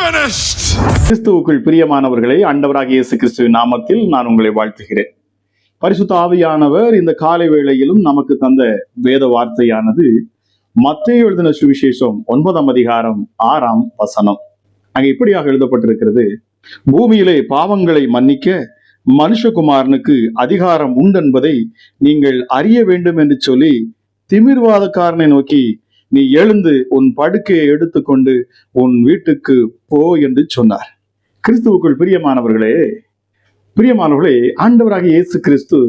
finished. கிறிஸ்துவுக்குள் பிரியமானவர்களே, ஆண்டவராகிய இயேசு கிறிஸ்துவின் நாமத்தில் நான் உங்களை வாழ்த்துகிறேன். பரிசுத்த ஆவியானவர் இந்த காலை வேளையிலும் நமக்கு தந்த வேத வார்த்தையானது மத்தேயு எழுதின சுவிசேஷம் 9ஆம் அதிகாரம் 6ஆம் வசனம். அங்கே இப்படியாக எழுதப்பட்டிருக்கிறது: பூமியிலே பாவங்களை மன்னிக்க மனுஷகுமாரனுக்கு அதிகாரம் உண்டென்பதை நீங்கள் அறிய வேண்டும் என்று சொல்லி திமிர்வாதக்காரனை நோக்கி, நீ எழுந்து உன் படுக்கையை எடுத்துக்கொண்டு உன் வீட்டுக்கு போ என்று சொன்னார். கிறிஸ்துவுக்குள் பிரியமானவர்களே, ஆண்டவராகிய இயேசு கிறிஸ்து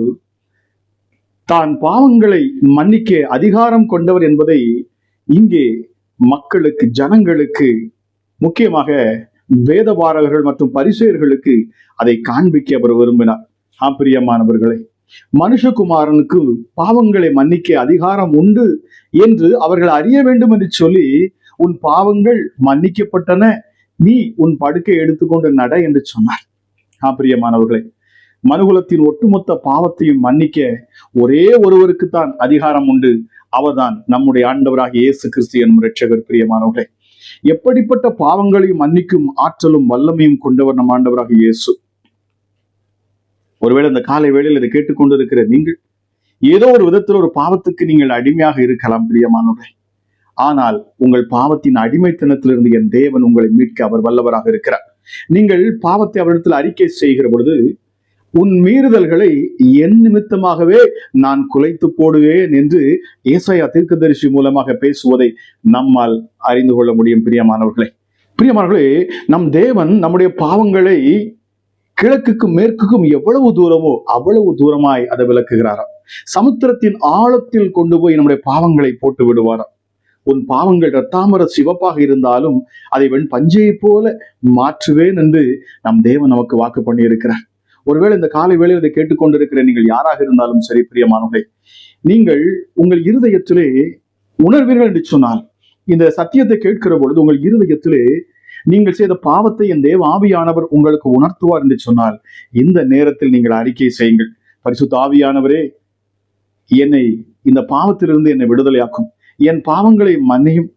தான் பாவங்களை மன்னிக்க அதிகாரம் கொண்டவர் என்பதை இங்கே மக்களுக்கு, ஜனங்களுக்கு, முக்கியமாக வேதபாரகர்கள் மற்றும் பரிசேயர்களுக்கு அதை காண்பிக்க அவர் விரும்பினார். பிரியமானவர்களே, மனுஷகுமாரனுக்கு பாவங்களை மன்னிக்க அதிகாரம் உண்டு என்று அவர்கள் அறிய வேண்டும் என்று சொல்லி, உன் பாவங்கள் மன்னிக்கப்பட்டன, நீ உன் படுக்கை எடுத்துக்கொண்டு நட என்று சொன்னார். பிரியமானவர்களே, மனுகுலத்தின் ஒட்டுமொத்த பாவத்தையும் மன்னிக்க ஒரே ஒருவருக்குத்தான் அதிகாரம் உண்டு. அவர்தான் நம்முடைய ஆண்டவராகிய இயேசு கிறிஸ்து என்னும் இரட்சகர். பிரியமானவர்களே, எப்படிப்பட்ட பாவங்களையும் மன்னிக்கும் ஆற்றலும் வல்லமையும் கொண்டவர் நம் ஆண்டவராகிய இயேசு. ஒருவேளை இந்த காலை வேளையில் இதை கேட்டுக்கொண்டிருக்கிற நீங்கள் ஏதோ ஒரு விதத்தில் ஒரு பாவத்துக்கு நீங்கள் அடிமையாக இருக்கலாம் பிரியமானவர்களே. ஆனால் உங்கள் பாவத்தின் அடிமைத்தனத்திலிருந்து என் தேவன் உங்களை மீட்க அவர் வல்லவராக இருக்கிறார். நீங்கள் பாவத்தை அவரிடத்தில் அறிக்கை செய்கிற பொழுது, உன் மீறுதல்களை என் நிமித்தமாகவே நான் குலைத்து போடுவேன் என்று ஏசாயா தீர்க்கதரிசி மூலமாக பேசுவதை நம்மால் அறிந்து கொள்ள முடியும். பிரியமானவர்களே, நம் தேவன் நம்முடைய பாவங்களை கிழக்குக்கும் மேற்குக்கும் எவ்வளவு தூரமோ அவ்வளவு தூரமாய் அதை விளக்குகிறாராம். சமுத்திரத்தின் ஆழத்தில் கொண்டு போய் நம்முடைய பாவங்களை போட்டு விடுவாராம். உன் பாவங்கள் இரத்தாம்பர சிவப்பாக இருந்தாலும் அதை வெண் பஞ்சையை போல மாற்றுவேன் என்று நம் தேவன் நமக்கு வாக்கு பண்ணி இருக்கிறார். ஒருவேளை இந்த காலை வேளையில் இதை கேட்டுக்கொண்டிருக்கிற நீங்கள் யாராக இருந்தாலும் சரி பிரியமானவர்களே, நீங்கள் உங்கள் இருதயத்திலே உணர்வீர்கள் என்று சொன்னால், இந்த சத்தியத்தை கேட்கிற பொழுது உங்கள் இருதயத்திலே நீங்கள் செய்த பாவத்தை என் தேவ ஆவியானவர் உங்களுக்கு உணர்த்துவார் என்று சொன்னால், இந்த நேரத்தில் நீங்கள் அறிக்கை செய்யுங்கள்: பரிசுத்த ஆவியானவரே, என்னை இந்த பாவத்திலிருந்து என்னை விடுதலையாக்கும், என் பாவங்களை மன்னியும்,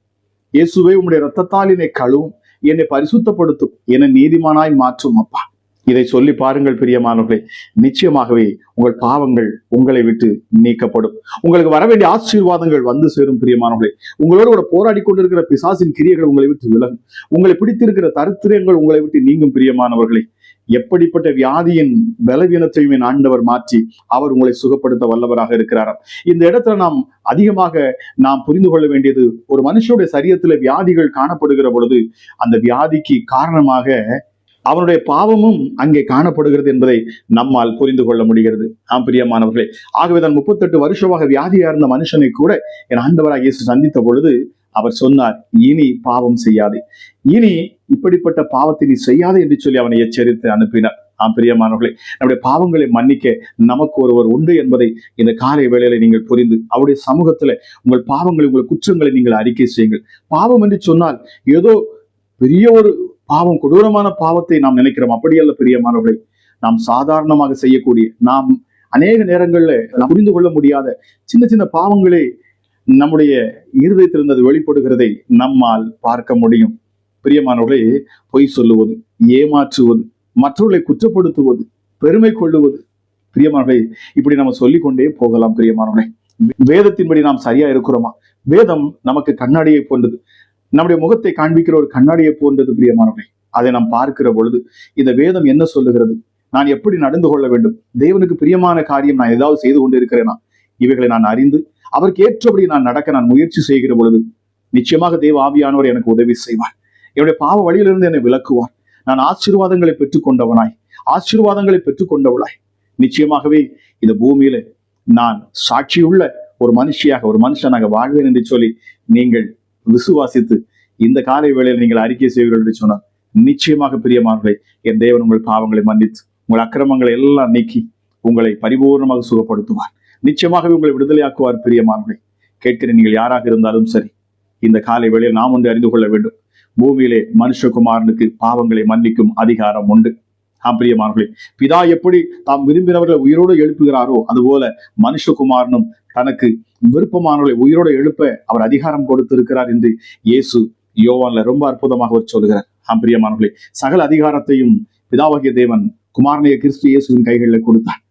இயேசுவே உம்முடைய இரத்தத்தால் என்னை கழுவும், என்னை பரிசுத்தப்படுத்தும், என்னை நீதிமானாய் மாற்றும் அப்பா. இதை சொல்லி பாருங்கள் பிரியமானவர்களே, நிச்சயமாகவே உங்கள் பாவங்கள் உங்களை விட்டு நீக்கப்படும். உங்களுக்கு வர வேண்டிய ஆசீர்வாதங்கள் வந்து சேரும். பிரியமானவர்களே, உங்களோடு கூட போராடி கொண்டிருக்கிற பிசாசின் கிரியைகள் உங்களை விட்டு விலகும். உங்களை பிடித்திருக்கிற தரித்திரங்கள் உங்களை விட்டு நீங்கும். பிரியமானவர்களே, எப்படிப்பட்ட வியாதியின் பலவீனத்தையும் என் ஆண்டவர் மாற்றி அவர் உங்களை சுகப்படுத்த வல்லவராக இருக்கிறாராம். இந்த இடத்துல நாம் புரிந்து கொள்ள வேண்டியது, ஒரு மனுஷனுடைய சரீரத்துல வியாதிகள் காணப்படுகிற பொழுது அந்த வியாதிக்கு காரணமாக அவனுடைய பாவமும் அங்கே காணப்படுகிறது என்பதை நம்மால் புரிந்து கொள்ள முடிகிறது. பிரியமானவர்களே, ஆகவேதான் 38 வருஷமாக வியாதியா இருந்த மனுஷனை கூட என் ஆண்டவராக இயேசு சந்தித்த பொழுது அவர் சொன்னார், இனி பாவம் செய்யாதே, இனி இப்படிப்பட்ட பாவத்தை நீ செய்யாதே என்று சொல்லி அவனை எச்சரித்து அனுப்பினார். பிரியமானவர்களே, நம்முடைய பாவங்களை மன்னிக்க நமக்கு ஒருவர் உண்டு என்பதை இந்த காலை வேளையில நீங்கள் புரிந்து அவருடைய சமூகத்துல உங்கள் பாவங்களை, உங்கள் குற்றங்களை நீங்கள் அறிக்கை செய்யுங்கள். பாவம் என்று சொன்னால் ஏதோ பெரிய ஒரு பாவம், கொடூரமான பாவத்தை நாம் நினைக்கிறோம். அப்படியல்ல பிரியமானவர்களே, நாம் சாதாரணமாக செய்யக்கூடிய, நாம் அநேக நேரங்கள்ல நாம் புரிந்து கொள்ள முடியாத சின்ன சின்ன பாவங்களே நம்முடைய இருதயத்திலிருந்து அது வெளிப்படுகிறதை நம்மால் பார்க்க முடியும். பிரியமானவர்களே, பொய் சொல்லுவது, ஏமாற்றுவது, மற்றவர்களை குற்றப்படுத்துவது, பெருமை கொள்ளுவது, பிரியமானவர்களே, இப்படி நம்ம சொல்லிக்கொண்டே போகலாம். பிரியமானவர்களே, வேதத்தின்படி நாம் சரியா இருக்கிறோமா? வேதம் நமக்கு கண்ணாடியை போன்றது, நம்முடைய முகத்தை காண்பிக்கிற ஒரு கண்ணாடியை போன்றது. பிரியமானவர்களே, அதை நாம் பார்க்கிற பொழுது இந்த வேதம் என்ன சொல்லுகிறது, நான் எப்படி நடந்து கொள்ள வேண்டும், தேவனுக்கு பிரியமான காரியம் நான் ஏதாவது செய்து கொண்டு இருக்கிறேனா, இவைகளை நான் அறிந்து அவருக்கு ஏற்றபடி நான் நடக்க நான் முயற்சி செய்கிற பொழுது நிச்சயமாக தேவ ஆவியானவர் எனக்கு உதவி செய்வார். என்னுடைய பாவ வழியிலிருந்து என்னை விலக்குவார். நான் ஆசீர்வாதங்களை பெற்றுக்கொண்டவளாய் நிச்சயமாகவே இந்த பூமியில நான் சாட்சியுள்ள ஒரு மனுஷனாக வாழ்வேன் என்று சொல்லி நீங்கள் விசுவாசித்து இந்த காலை வேளையில் நீங்கள் அறிக்கை செய்வீர்கள் என்று சொன்னார், நிச்சயமாக பிரியமானவர்களே, என் தேவன் உங்கள் பாவங்களை மன்னித்து உங்கள் அக்கிரமங்களை எல்லாம் நீக்கி உங்களை பரிபூர்ணமாக சுகப்படுத்துவார். நிச்சயமாகவே உங்களை விடுதலையாக்குவார். பிரியமானவர்களே, கேட்கிற நீங்கள் யாராக இருந்தாலும் சரி, இந்த காலை வேளையில் நாம் ஒன்று அறிந்து கொள்ள வேண்டும்: பூமியிலே மனுஷகுமாரனுக்கு பாவங்களை மன்னிக்கும் அதிகாரம் உண்டு. பிரியமானவர்களே, பிதா எப்படி தாம் விரும்பினவர்களை உயிரோடு எழுப்புகிறாரோ அதுபோல மனுஷகுமாரனும் தனக்கு விருப்பமானவர்களை உயிரோடு எழுப்ப அவர் அதிகாரம் கொடுத்திருக்கிறார் என்று இயேசு யோவான்ல ரொம்ப அற்புதமாக அவர் சொல்லுகிறார். பிரியமானவர்களே, சகல அதிகாரத்தையும் பிதாவாகிய தேவன் குமாரனைய கிறிஸ்து இயேசுவின் கைகளில் கொடுத்தார்.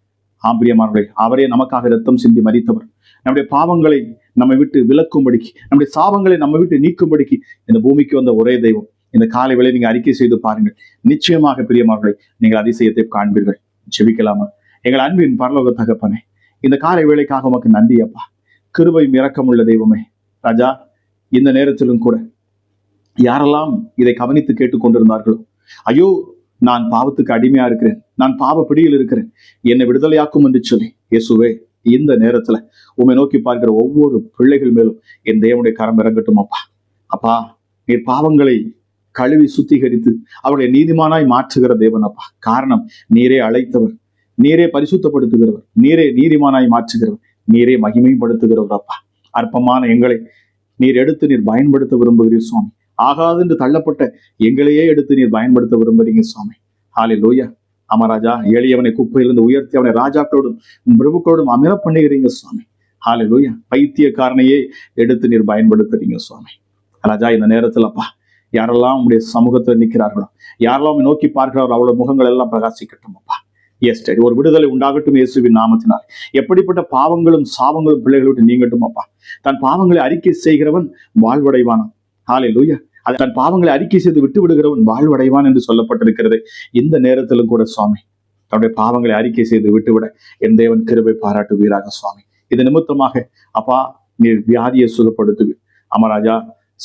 பிரியமானவர்களே, அவரே நமக்காக இரத்தம் சிந்தி மரித்தவர். நம்முடைய பாவங்களை நம்மை விட்டு விலக்கும்படிக்கு, நம்முடைய சாபங்களை நம்மை விட்டு நீக்கும்படிக்கு இந்த பூமிக்கு வந்த ஒரே தெய்வம். இந்த காலை வேளை நீங்க அறிக்கை செய்து பாருங்கள். நிச்சயமாக பிரியமானவர்களே, நீங்கள் அதிசயத்தை காண்பீர்கள். ஜெபிக்கலாமா? எங்கள் அன்பின் பரலோக தகப்பனே, இந்த காலை வேளைக்காக உமக்கு நன்றி அப்பா. கிருபை இரக்கமுள்ள தெய்வமே ராஜா, இந்த நேரத்திலும் கூட யாரெல்லாம் இதை கவனித்து கேட்டுக்கொண்டிருந்தார்களோ, ஐயோ நான் பாவத்துக்கு அடிமையா இருக்கிறேன், நான் பாவ பிடியில் இருக்கிறேன், என்னை விடுதலையாக்கும் என்று சொல்லி, இயேசுவே இந்த நேரத்துல உம்மை நோக்கி பார்க்கிற ஒவ்வொரு பிள்ளைகள் மேலும் என் தேவனுடைய கரம் இறங்கட்டும் அப்பா. அப்பா, நீர் பாவங்களை கழுவி சுத்திகரித்து அவருடைய நீதிமானாய் மாற்றுகிற தேவன் அப்பா. காரணம், நீரே அழைத்தவர், நீரே பரிசுத்தப்படுத்துகிறவர், நீரே நீதிமானாய் மாற்றுகிறவர், நீரே மகிமைப்படுத்துகிறவர் அப்பா. அற்பமான எங்களை நீர் எடுத்து நீர் பயன்படுத்த விரும்புகிறீர் சுவாமி. ஆகாது என்று தள்ளப்பட்ட எங்களையே எடுத்து நீர் பயன்படுத்த விரும்புறீங்க சுவாமி. ஹல்லேலூயா. அமராஜா, எளியவனை குப்பையிலிருந்து உயர்த்தி அவனை ராஜாக்களோடும் பிரபுக்களோடும் அமர பண்ணுகிறீங்க சுவாமி. ஹல்லேலூயா. பைத்தியக்காரனையே எடுத்து நீர் பயன்படுத்துறீங்க சுவாமி. ராஜா, இந்த நேரத்தில் அப்பா, யாரெல்லாம் உங்களுடைய சமூகத்தில் நிற்கிறார்களோ, யாரெல்லாம் நோக்கி பார்க்கிறார்களோ, அவளோட முகங்கள் எல்லாம் பிரகாசிக்கட்டும் அப்பா. எஸ், ஒரு விடுதலை உண்டாகட்டும் இயேசுவின் நாமத்தினால். எப்படிப்பட்ட பாவங்களும் சாபங்களும் பிள்ளைகளை விட்டு நீங்கட்டும் அப்பா. தன் பாவங்களை அறிக்கை செய்கிறவன் வாழ்வடைவான். ஹல்லேலூயா. அது தன் பாவங்களை அறிக்கை செய்து விட்டு விடுகிறவன் வாழ்வடைவான் என்று சொல்லப்பட்டிருக்கிறது. இந்த நேரத்திலும் கூட சுவாமி, தன்னுடைய பாவங்களை அறிக்கை செய்து விட்டுவிட என் தேவன் கிருபை பாராட்டுவீராக சுவாமி. இது நிமித்தமாக அப்பா, நீர் வியாதியை சுகப்படுத்துவீர். அமராஜா,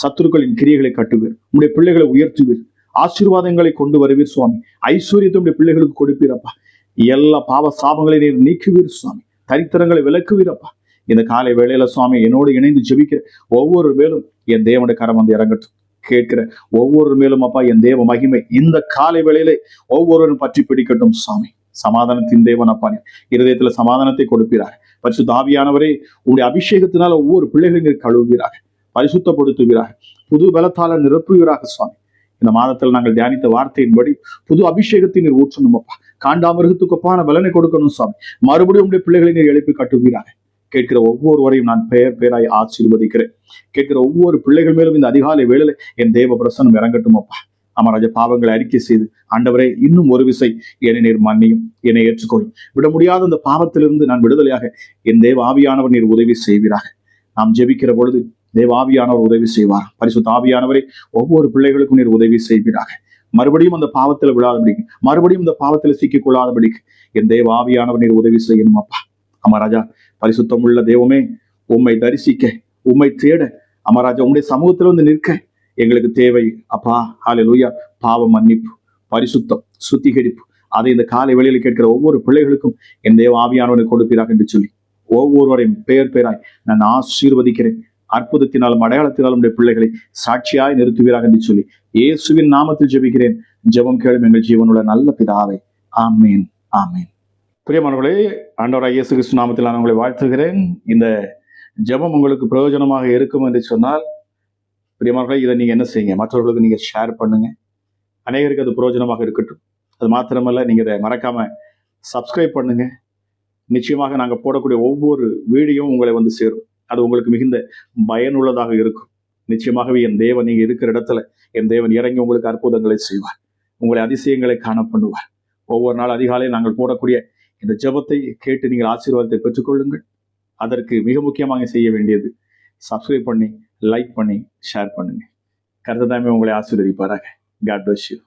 சத்துருக்களின் கிரியைகளை கட்டுவீர். உங்களுடைய பிள்ளைகளை உயர்த்துவீர். ஆசீர்வாதங்களை கொண்டு வருவீர் சுவாமி. ஐஸ்வர்யத்தை உடைய பிள்ளைகளுக்கு கொடுப்பீர் அப்பா. எல்லா பாவ சாபங்களை நீர் நீக்குவீர் சுவாமி. தரித்திரங்களை விலக்குவீர் அப்பா. இந்த காலை வேளையில சுவாமி, என்னோடு இணைந்து ஜெபிக்கிற ஒவ்வொரு மேலும் என் தேவனுடைய கரம் வந்து இறங்கட்டும். கேட்கிற ஒவ்வொரு மேலும் அப்பா, என் தேவ மகிமை இந்த காலை வேளையிலே ஒவ்வொருவரும் பற்றி பிடிக்கட்டும் சுவாமி. சமாதானத்தின் தேவன் அப்பா, இருதயத்துல சமாதானத்தை கொடுப்பீராக. பரிசுத்த ஆவியானவரே, உங்களுடைய அபிஷேகத்தினால ஒவ்வொரு பிள்ளைகளையும் நீர் கழுவுவீராக, பரிசுத்தப்படுத்துவீராக, புது பலத்தால நிரப்புவீராக சுவாமி. இந்த மாதத்தில் நாங்கள் தியானித்த வார்த்தையின்படி புது அபிஷேகத்தை நீர் ஊற்றணும் அப்பா. காண்டாமிருகத்துக்கு ஒப்பான பலனை கொடுக்கணும் சுவாமி. மறுபடியும் உங்களுடைய பிள்ளைகளை நீர் எழுப்பி கட்டுவீராக. கேட்கிற ஒவ்வொருவரையும் நான் பெயர் பெயராய் ஆசீர்வதிக்கிறேன். கேட்கிற ஒவ்வொரு பிள்ளைகள் மேலும் இந்த அதிகாலை வேளையில என் தேவ பிரசன்னம் இறங்கட்டும் அப்பா. அமராஜ, பாவங்களை அறிக்கை செய்து ஆண்டவரே, இன்னும் ஒரு விசை என்னை நீர் மன்னியும், என்னை ஏற்றுக்கொள்ளும். விட முடியாத இந்த பாவத்திலிருந்து நான் விடுதலையாக என் தேவ ஆவியானவர் நீர் உதவி செய்வீராக. நாம் ஜெபிக்கிற பொழுது தேவ ஆவியானவர் உதவி செய்வார். பரிசுத்த ஆவியானவரை ஒவ்வொரு பிள்ளைகளுக்கும் நீர் உதவி செய்வீராக. மறுபடியும் அந்த பாவத்தில் விழாதபடிக்கு, மறுபடியும் இந்த பாவத்தில் சிக்கிக் கொள்ளாதபடிக்கு என் தேவ ஆவியானவர் நீர் உதவி செய்யணும் அப்பா. அமராஜா, பரிசுத்தம் உள்ள தெய்வமே, உம்மை தரிசிக்க, உம்மை தேட, அமராஜா உம்முடைய சமூகத்தில் வந்து நிற்க எங்களுக்கு தேவை அப்பா. ஹல்லேலூயா. பாவ மன்னிப்பு, பரிசுத்தம், சுத்திகரிப்பு, அதை இந்த காலை வேளையில் கேட்கிற ஒவ்வொரு பிள்ளைகளுக்கும் என் தேவ ஆவியானவரை கொடுப்பீராக என்று சொல்லி ஒவ்வொருவரையும் பெயர் பெயராய் நான் ஆசீர்வதிக்கிறேன். அற்புதத்தினாலும் அடையாளத்தினாலும் உடைய பிள்ளைகளை சாட்சியாய் நிறுத்துவீராக என்று சொல்லி இயேசுவின் நாமத்தில் ஜெபிக்கிறேன். ஜெபம் கேளும் எங்கள் ஜீவனுள்ள நல்ல பிதாவே. ஆமீன், ஆமீன். பிரியமானவர்களே, ஆண்டவராகிய இயேசு கிறிஸ்து நாமத்தில் நான் உங்களை வாழ்த்துகிறேன். இந்த ஜெபம் உங்களுக்கு பிரயோஜனமாக இருக்கும் என்று சொன்னால், பிரியமானவர்களே, இதை நீங்க என்ன செய்யுங்க, மற்றவர்களுக்கு நீங்க ஷேர் பண்ணுங்க. அநேகருக்கு அது பிரயோஜனமாக இருக்கட்டும். அது மாத்திரமல்ல, நீங்க இதை மறக்காம சப்ஸ்கிரைப் பண்ணுங்க. நிச்சயமாக நாங்கள் போடக்கூடிய ஒவ்வொரு வீடியோவும் உங்களை வந்து சேரும். அது உங்களுக்கு மிகுந்த பயனுள்ளதாக இருக்கும். நிச்சயமாகவே என் தேவன் நீங்க இருக்கிற இடத்துல என் தேவன் இறங்கி உங்களுக்கு அற்புதங்களை செய்வார். உங்களை அதிசயங்களை காண பண்ணுவார். ஒவ்வொரு நாள் அதிகாலையில் நாங்கள் போடக்கூடிய இந்த ஜெபத்தை கேட்டு நீங்கள் ஆசீர்வாதத்தை பெற்றுக்கொள்ளுங்கள். அதற்கு மிக முக்கியமாக செய்ய வேண்டியது சப்ஸ்கிரைப் பண்ணி, லைக் பண்ணி, ஷேர் பண்ணுங்க. கர்த்தர் தாமே உங்களை ஆசீர்வதிப்பாராக. God bless you.